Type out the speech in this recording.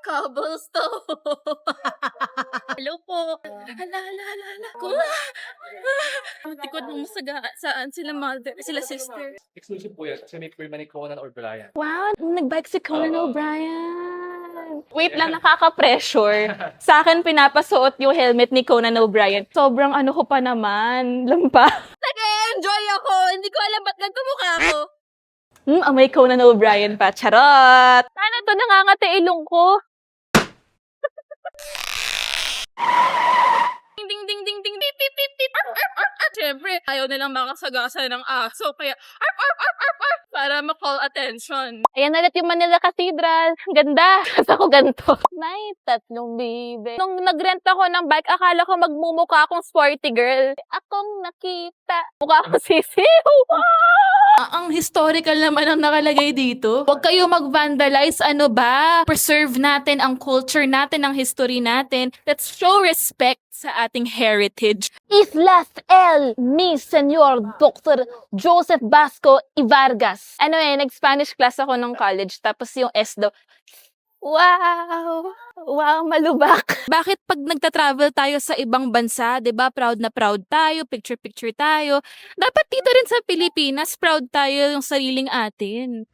Cobblestone. Hello po. Hala. Ang tikod ng masaga. Saan sila mother, sila sister. Exclusive po yan kasi may firma ni Conan O'Brien. Wow, nag-bike si Conan O'Brien. Wait lang, nakaka-pressure. Sa akin, pinapasuot yung helmet ni Conan O'Brien. Sobrang ano ko pa naman, lampa. Nag-enjoy ako. Hindi ko alam ba't ganito mukha ko. Amoy Conan O'Brien pa. Charot! Ano to, nangangati ilong ko. Ding ding ding ding pip pip pip pip. Siyempre, ayaw nilang makasagasa ng aso kaya para ma-call attention. Ayan ulit yung Manila Cathedral. Ang ganda. Kasi ako ganito. May tatlong bibe. Nung nag-rent ako ng bike, akala ko magmumukha akong sporty girl. Akong nakita. Mukha akong sisiw. Ang historical naman ang nakalagay dito. Huwag kayo mag-vandalize. Ano ba? Preserve natin ang culture natin, ang history natin. Let's show respect sa ating heritage. Islas El, mi Senyor Dr. Joseph Basco y Vargas. Nag-Spanish class ako nung college. Tapos yung S daw, wow! Wow, malubak. Bakit pag nagta-travel tayo sa ibang bansa, 'di ba? Proud na proud tayo, picture tayo. Dapat dito rin sa Pilipinas, proud tayo yung sariling atin.